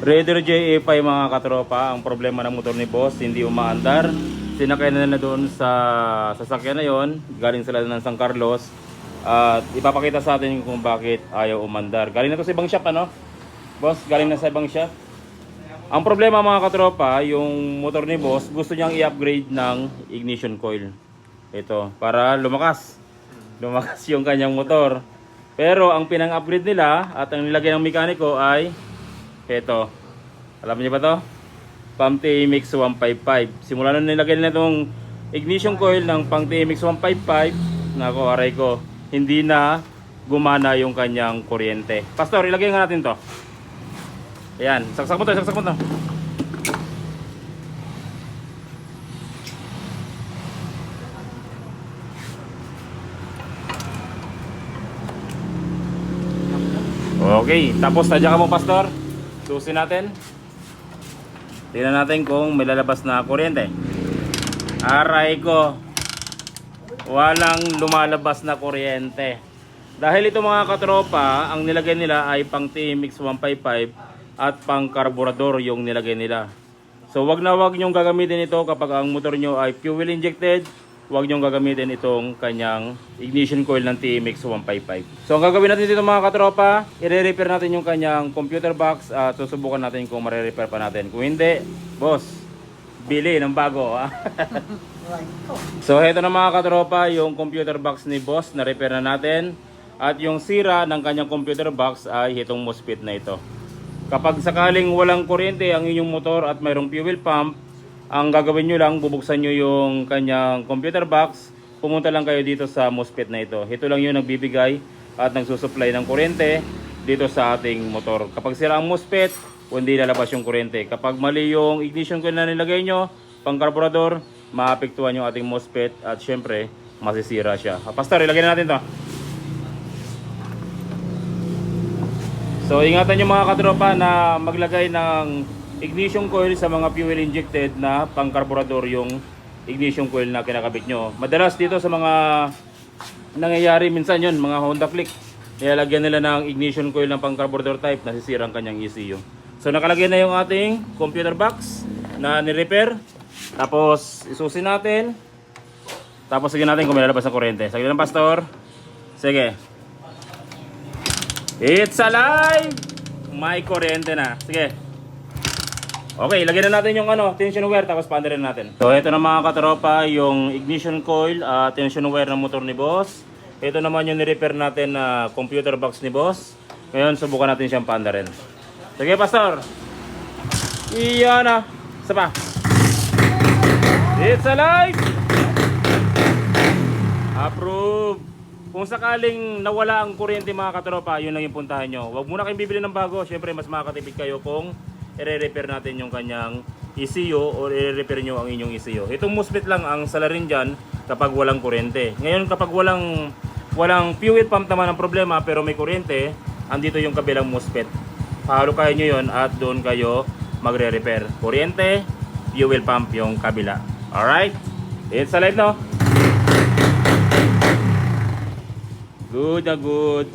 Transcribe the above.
Raider JA5 mga katropa, ang problema ng motor ni boss, hindi umaandar. Sinakay na nila doon sa sasakyan na yon, galing sila ng San Carlos. At ipapakita sa atin kung bakit ayaw umandar. Galing na to sa ibang shop, ano? Boss, galing na sa ibang shop. Ang problema mga katropa, yung motor ni boss, gusto niyang i-upgrade ng ignition coil. Ito, para lumakas. Lumakas yung kanyang motor. Pero ang pinang-upgrade nila at ang nilagay ng mekaniko ay ito. Alam niyo ba to? Pump TMX 155. Simula nung nilagay nila itong ignition coil ng Pump TMX 155, nako, aray ko, hindi na gumana yung kanyang kuryente. Pastor, ilagay nga natin to. Ayan, saksak mo to, saksak mo to. Okay, tapos tadya ka mo, Pastor. Susin natin. Tingnan natin kung may lalabas na kuryente. Aray ko, walang lumalabas na kuryente. Dahil ito mga katropa, ang nilagay nila ay pang TMX 155 at pang carburetor yung nilagay nila. So wag na wag nyong gagamitin ito kapag ang motor nyo ay fuel injected. Huwag nyong gagamitin itong kanyang ignition coil ng TMX 155. So ang gagawin natin dito mga katropa, i-repair natin yung kanyang computer box at susubukan natin kung ma-repair pa natin. Kung hindi, boss, bili ng bago. So heto na mga katropa, yung computer box ni boss na repair na natin. At yung sira ng kanyang computer box ay itong MOSFET na ito. Kapag sakaling walang kuryente ang inyong motor at mayroong fuel pump, ang gagawin nyo lang, bubuksan nyo yung kanyang computer box, pumunta lang kayo dito sa MOSFET na ito. Ito lang yung nagbibigay at nagsusupply ng kuryente dito sa ating motor. Kapag sira ang MOSFET, hindi lalabas yung kuryente. Kapag mali yung ignition coil na nilagay nyo, pang carburetor, maapektuhan yung ating MOSFET at syempre, masisira siya. Pastor, ilagay na natin to. So ingatan nyo mga katropa na maglagay ng ignition coil sa mga fuel injected na pang carburetor yung ignition coil na kinakabit nyo. Madalas dito sa mga nangyayari minsan yun, mga Honda Click, nilalagyan nila ng ignition coil ng pang carburetor type, nasisira ang kanyang ECU. So nakalagay na yung ating computer box na ni-repair. Tapos isusin natin. Tapos sige natin kung may lalabas ng kuryente. Sige lang, Pastor. Sige. It's alive! May kuryente na. Sige. Okay, lagyan na natin yung tension wire tapos paandarin natin. So ito na mga katropa, yung ignition coil, tension wire ng motor ni boss. Ito naman yung ni-repair natin na computer box ni boss. Ngayon subukan natin siyang paandarin. Sige, Pastor. Iyan na. Isa pa. It's alive! Approve! Kung sakaling nawala ang kuryente mga katropa, yun lang yung puntahan nyo. Huwag muna kayong bibili ng bago. Siyempre mas makakatipid kayo kung i-repair natin yung kanyang ECU o i-repair nyo ang inyong ECU. Itong MOSFET lang ang salarin dyan kapag walang kuryente. Ngayon kapag walang fuel pump naman ang problema pero may kuryente, andito yung kabilang MOSFET. Pahalukayin nyo yun at doon kayo magre-repair. Kuryente, fuel pump yung kabila. Alright? It's alive no? Good na good.